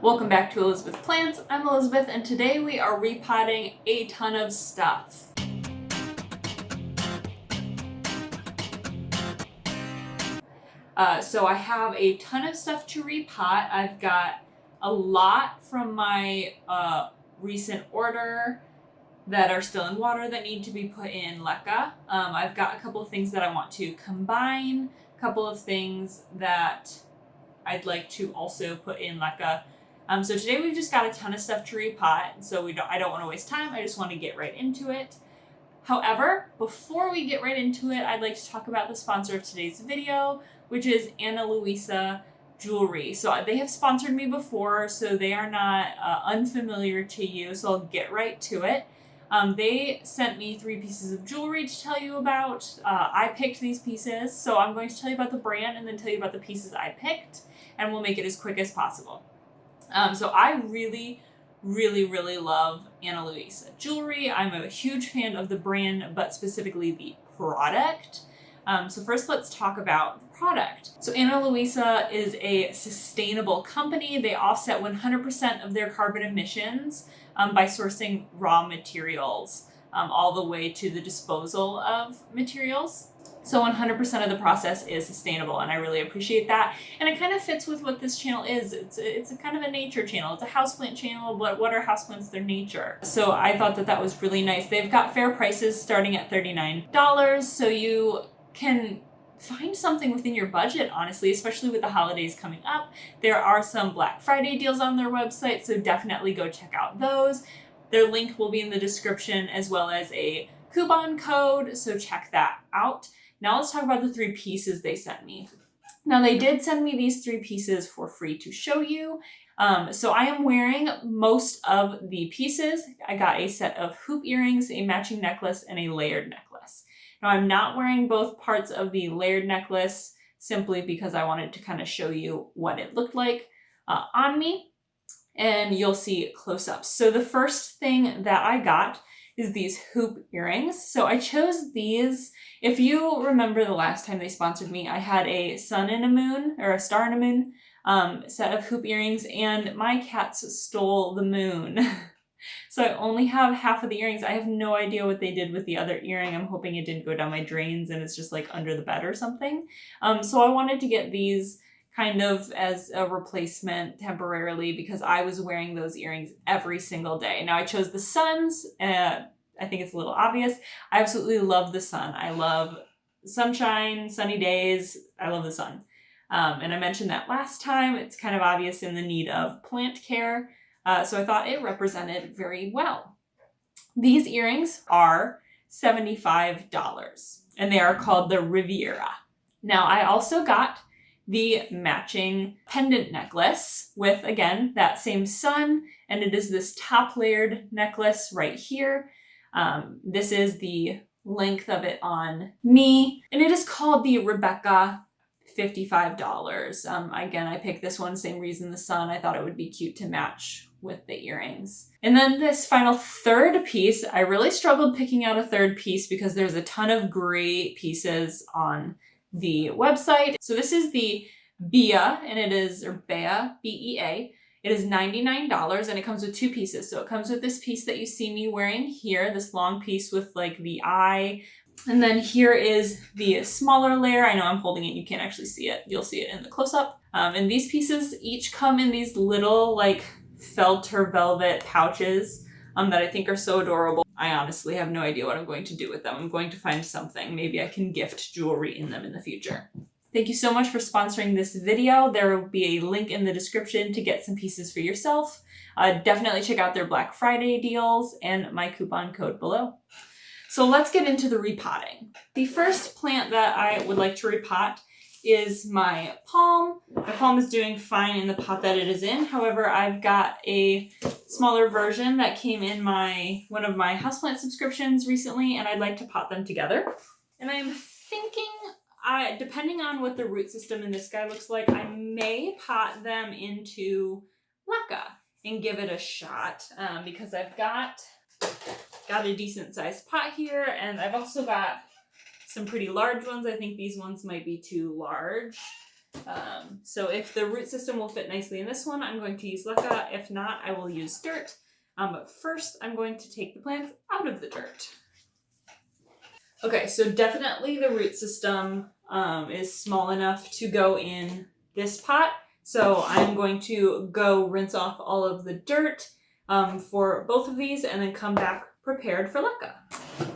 Welcome back to Elizabeth Plants. I'm Elizabeth and today we are repotting a ton of stuff. So I have a ton of stuff to repot. I've got a lot from my recent order that are still in water that need to be put in LECCA. I've got a couple of things that I want to combine, a couple of things that I'd like to also put in LECCA. So today we've just got a ton of stuff to repot, so I don't want to waste time. I just want to get right into it. However, before we get right into it, I'd like to talk about the sponsor of today's video, which is Ana Luisa Jewelry. So they have sponsored me before, so they are not unfamiliar to you, so I'll get right to it. They sent me 3 pieces of jewelry to tell you about. I picked these pieces, so I'm going to tell you about the brand and then tell you about the pieces I picked, and we'll make it as quick as possible. So I really love Ana Luisa Jewelry. I'm a huge fan of the brand, but specifically the product. So first let's talk about the product. So Ana Luisa is a sustainable company. They offset 100% of their carbon emissions by sourcing raw materials all the way to the disposal of materials. So 100% of the process is sustainable, and I really appreciate that. And it kind of fits with what this channel is. It's a kind of a nature channel. It's a houseplant channel, but what are houseplants? They're nature. So I thought that was really nice. They've got fair prices starting at $39, so you can find something within your budget, honestly, especially with the holidays coming up. There are some Black Friday deals on their website, so definitely go check out those. Their link will be in the description as well as a coupon code, so check that out. Now let's talk about the 3 pieces they sent me. Now they did send me these 3 pieces for free to show you. So I am wearing most of the pieces. I got a set of hoop earrings, a matching necklace, and a layered necklace. Now I'm not wearing both parts of the layered necklace simply because I wanted to kind of show you what it looked like on me. And you'll see close-ups. So the first thing that I got is these hoop earrings. So I chose these. If you remember the last time they sponsored me, I had a sun and a moon, or a star and a moon set of hoop earrings, and my cats stole the moon. So I only have half of the earrings. I have no idea what they did with the other earring. I'm hoping it didn't go down my drains and it's just like under the bed or something. So I wanted to get these kind of as a replacement temporarily because I was wearing those earrings every single day. Now I chose the suns. I think it's a little obvious. I absolutely love the sun. I love sunshine, sunny days. I love the sun. And I mentioned that last time. It's kind of obvious in the need of plant care. So I thought it represented very well. These earrings are $75 and they are called the Riviera. Now I also got the matching pendant necklace with, again, that same sun, and it is this top layered necklace right here. This is the length of it on me, and it is called the Rebecca, $55. Again, I picked this one, same reason, the sun. I thought it would be cute to match with the earrings. And then this final third piece, I really struggled picking out a third piece because there's a ton of gray pieces on the website. So this is the Bea, and it is, or Bea, B-E-A. It is $99 and it comes with 2 pieces. So it comes with this piece that you see me wearing here, this long piece with like the eye. And then here is the smaller layer. I know I'm holding it, you can't actually see it. You'll see it in the close-up. And these pieces each come in these little like felt or velvet pouches that I think are so adorable. I honestly have no idea what I'm going to do with them. I'm going to find something. Maybe I can gift jewelry in them in the future. Thank you so much for sponsoring this video. There will be a link in the description to get some pieces for yourself. Definitely check out their Black Friday deals and my coupon code below. So let's get into the repotting. The first plant that I would like to repot is my palm. My palm is doing fine in the pot that it is in. However, I've got a smaller version that came in one of my houseplant subscriptions recently, and I'd like to pot them together. And I'm thinking, depending on what the root system in this guy looks like, I may pot them into LECCA and give it a shot because I've got a decent sized pot here, and I've also got some pretty large ones. I think these ones might be too large. So if the root system will fit nicely in this one, I'm going to use LECCA. If not, I will use dirt. But first, I'm going to take the plants out of the dirt. Okay, so definitely the root system is small enough to go in this pot. So I'm going to go rinse off all of the dirt for both of these and then come back prepared for LECCA.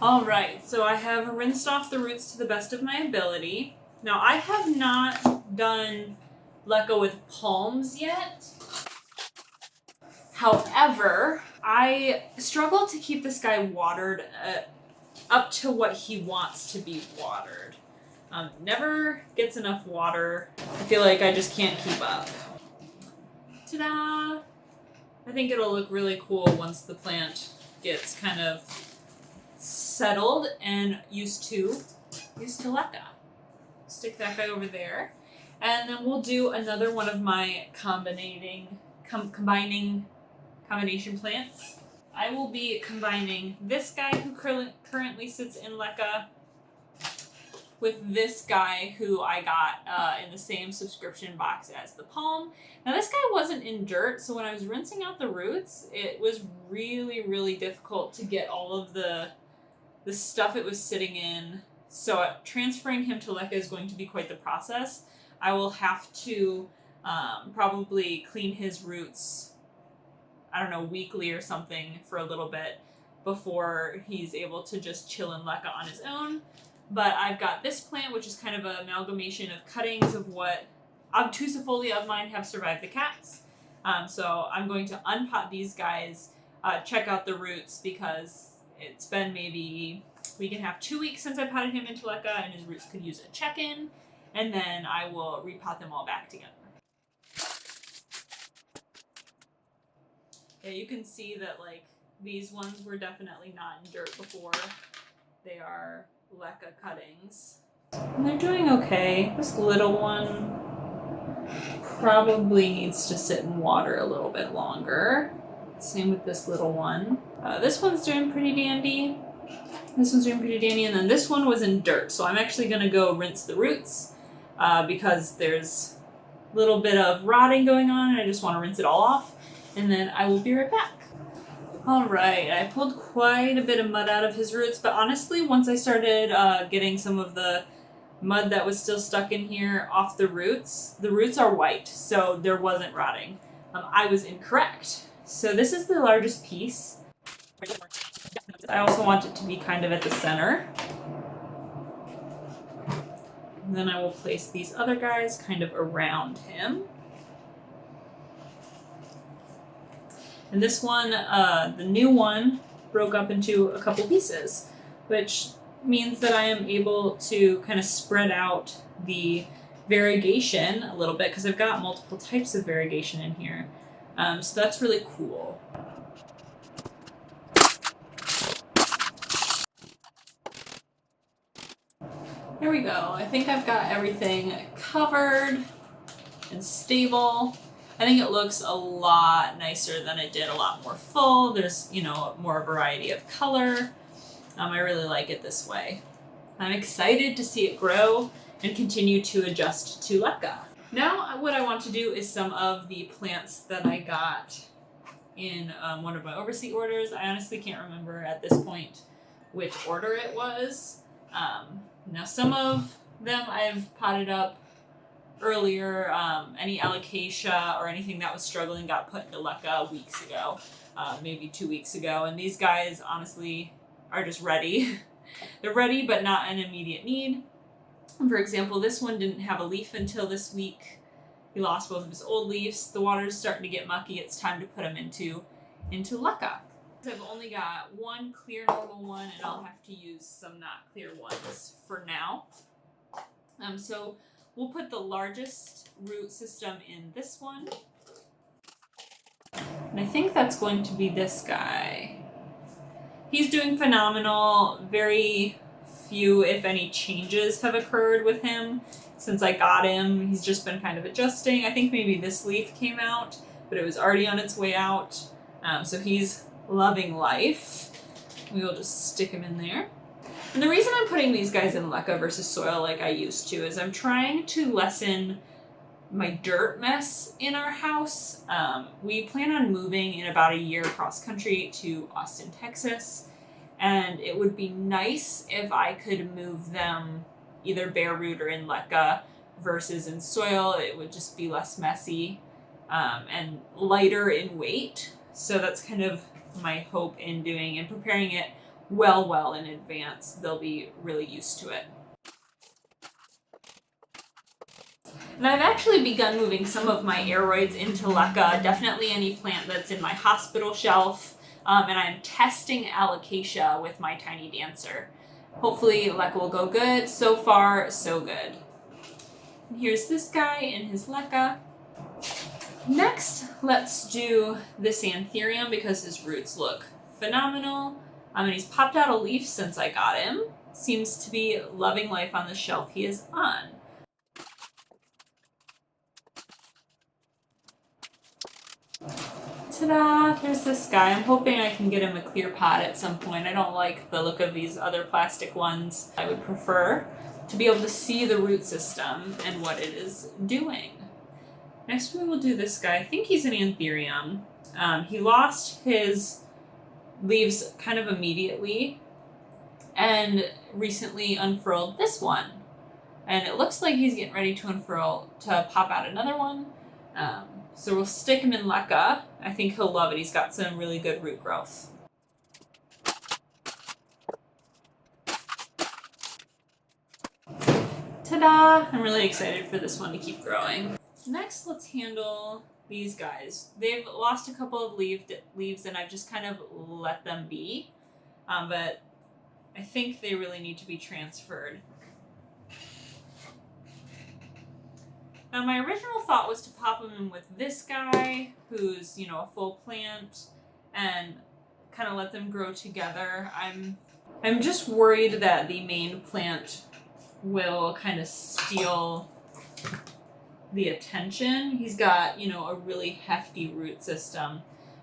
All right, so I have rinsed off the roots to the best of my ability. Now, I have not done LECCA with palms yet. However, I struggle to keep this guy watered up to what he wants to be watered. Never gets enough water. I feel like I just can't keep up. Ta-da! I think it'll look really cool once the plant gets kind of settled and used to LECCA. Stick that guy over there. And then we'll do another one of my combining combination plants. I will be combining this guy who currently sits in LECCA with this guy who I got in the same subscription box as the palm. Now this guy wasn't in dirt, so when I was rinsing out the roots, it was really, really difficult to get all of the stuff it was sitting in. So transferring him to LECCA is going to be quite the process. I will have to probably clean his roots, I don't know, weekly or something for a little bit before he's able to just chill in LECCA on his own. But I've got this plant, which is kind of an amalgamation of cuttings of what obtusifolia of mine have survived the cats. So I'm going to unpot these guys, check out the roots, because it's been maybe a week and a half, 2 weeks since I potted him into LECCA, and his roots could use a check-in, and then I will repot them all back together. Yeah, you can see that like these ones were definitely not in dirt before. They are LECCA cuttings. And they're doing okay. This little one probably needs to sit in water a little bit longer. Same with this little one. This one's doing pretty dandy. This one's doing pretty dandy. And then this one was in dirt. So I'm actually going to go rinse the roots because there's a little bit of rotting going on and I just want to rinse it all off. And then I will be right back. All right, I pulled quite a bit of mud out of his roots, but honestly, once I started getting some of the mud that was still stuck in here off the roots are white, so there wasn't rotting. I was incorrect. So this is the largest piece. I also want it to be kind of at the center. And then I will place these other guys kind of around him. And this one, the new one, broke up into a couple pieces, which means that I am able to kind of spread out the variegation a little bit, because I've got multiple types of variegation in here. So that's really cool. There we go. I think I've got everything covered and stable. I think it looks a lot nicer than it did, a lot more full. There's, more variety of color. I really like it this way. I'm excited to see it grow and continue to adjust to LECCA. Now what I want to do is some of the plants that I got in one of my overseas orders. I honestly can't remember at this point which order it was. Now some of them I've potted up earlier. Any alocasia or anything that was struggling got put into LECCA weeks ago, maybe 2 weeks ago. And these guys honestly are just ready. They're ready, but not an immediate need. For example, this one didn't have a leaf until this week. He lost both of his old leaves. The water's starting to get mucky. It's time to put him into LECCA. I've only got one clear normal one, and I'll have to use some not clear ones for now. So we'll put the largest root system in this one. And I think that's going to be this guy. He's doing phenomenal. Very few, if any, changes have occurred with him since I got him. He's just been kind of adjusting. I think maybe this leaf came out, but it was already on its way out. So he's loving life. We will just stick him in there. And the reason I'm putting these guys in LECCA versus soil like I used to is I'm trying to lessen my dirt mess in our house. We plan on moving in about a year cross country to Austin, Texas, and it would be nice if I could move them either bare root or in LECCA versus in soil. It would just be less messy and lighter in weight. So that's kind of my hope in doing and preparing it well in advance. They'll be really used to it. And I've actually begun moving some of my aroids into LECCA, definitely any plant that's in my hospital shelf, and I'm testing alocasia with my tiny dancer. Hopefully LECCA will go good. So far, so good. And here's this guy in his LECCA. Next, let's do this Antherium because his roots look phenomenal. And he's popped out a leaf since I got him. Seems to be loving life on the shelf he is on. Ta-da! There's this guy. I'm hoping I can get him a clear pot at some point. I don't like the look of these other plastic ones. I would prefer to be able to see the root system and what it is doing. Next we will do this guy. I think he's an Antherium. He lost his leaves kind of immediately and recently unfurled this one. And it looks like he's getting ready to unfurl to pop out another one. So we'll stick him in LECCA. I think he'll love it. He's got some really good root growth. Ta-da! I'm really excited for this one to keep growing. Next, let's handle these guys. They've lost a couple of leaves and I've just kind of let them be. But I think they really need to be transferred. Now, my original thought was to pop them in with this guy, who's, you know, a full plant, and kind of let them grow together. I'm just worried that the main plant will kind of steal the attention. He's got, you know, a really hefty root system,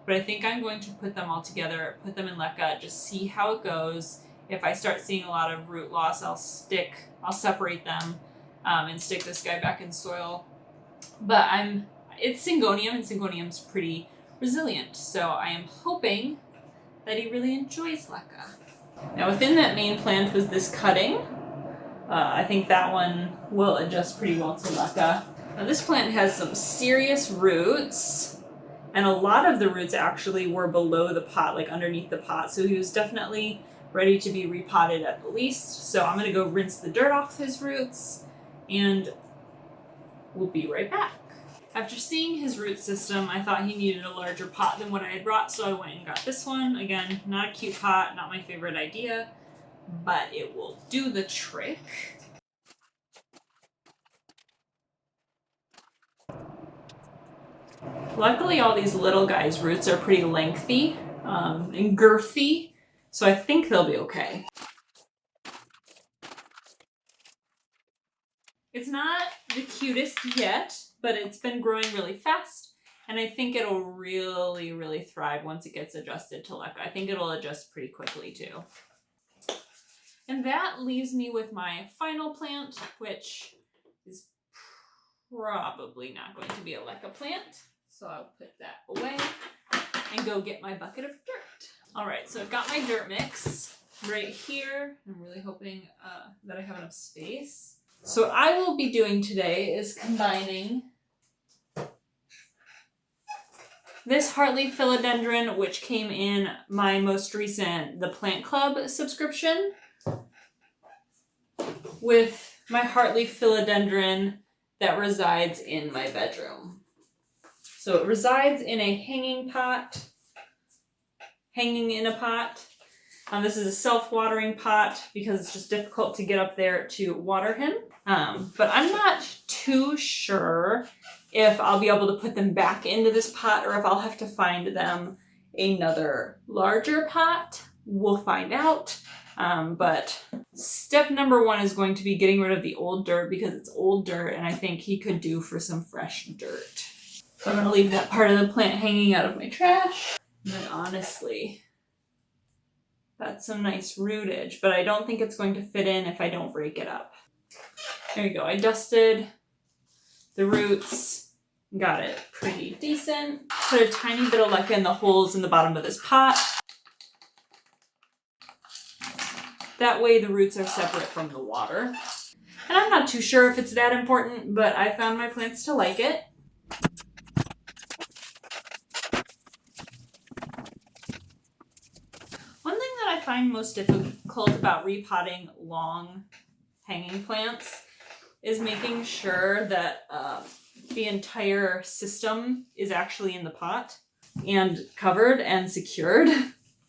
but I think I'm going to put them all together, put them in LECCA, just see how it goes. If I start seeing a lot of root loss, I'll separate them. And stick this guy back in soil. But it's Syngonium, and Syngonium's pretty resilient, so I am hoping that he really enjoys LECCA. Now within that main plant was this cutting. I think that one will adjust pretty well to LECCA. Now this plant has some serious roots, and a lot of the roots actually were below the pot, like underneath the pot, so he was definitely ready to be repotted at the least. So I'm going to go rinse the dirt off his roots, and we'll be right back. After seeing his root system, I thought he needed a larger pot than what I had brought, so I went and got this one. Again, not a cute pot, not my favorite idea, but it will do the trick. Luckily, all these little guys' roots are pretty lengthy and girthy, so I think they'll be okay. It's not the cutest yet, but it's been growing really fast, and I think it'll really thrive once it gets adjusted to LECCA. I think it'll adjust pretty quickly too. And that leaves me with my final plant, which is probably not going to be a LECCA plant. So I'll put that away and go get my bucket of dirt. All right, so I've got my dirt mix right here. I'm really hoping that I have enough space. So what I will be doing today is combining this heartleaf philodendron, which came in my most recent The Plant Club subscription, with my heartleaf philodendron that resides in my bedroom. So it resides in a hanging in a pot. This is a self-watering pot because it's just difficult to get up there to water him. But I'm not too sure if I'll be able to put them back into this pot or if I'll have to find them another larger pot. We'll find out. But step number one is going to be getting rid of the old dirt because it's old dirt and I think he could do for some fresh dirt. So I'm going to leave that part of the plant hanging out of my trash. And then honestly, that's some nice rootage, but I don't think it's going to fit in if I don't break it up. There you go. I dusted The roots got it pretty decent. Put a tiny bit of LECCA in the holes in the bottom of this pot. That way the roots are separate from the water. And I'm not too sure if it's that important, but I found my plants to like it. One thing that I find most difficult about repotting long hanging plants is making sure that the entire system is actually in the pot and covered and secured.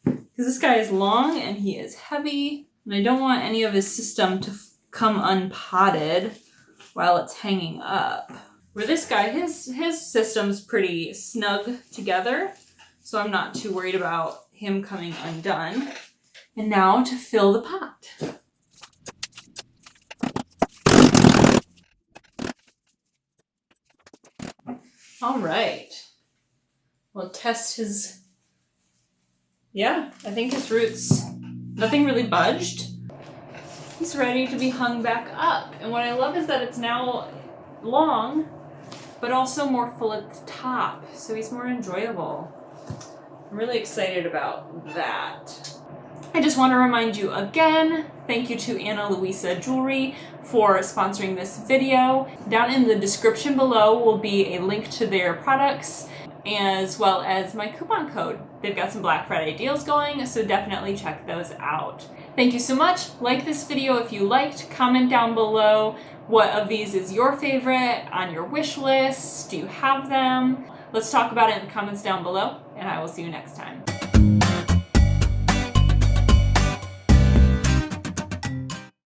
Because this guy is long and he is heavy, and I don't want any of his system to come unpotted while it's hanging up. Where this guy, his system's pretty snug together, so I'm not too worried about him coming undone. And now to fill the pot. All right. We'll test his, yeah, I think his roots, nothing really budged. He's ready to be hung back up. And what I love is that it's now long, but also more full at the top, so he's more enjoyable. I'm really excited about that. I just want to remind you again, thank you to Ana Luisa Jewelry for sponsoring this video. Down in the description below will be a link to their products as well as my coupon code. They've got some Black Friday deals going, so definitely check those out. Thank you so much. Like this video if you liked. Comment down below what of these is your favorite on your wish list. Do you have them? Let's talk about it in the comments down below, and I will see you next time.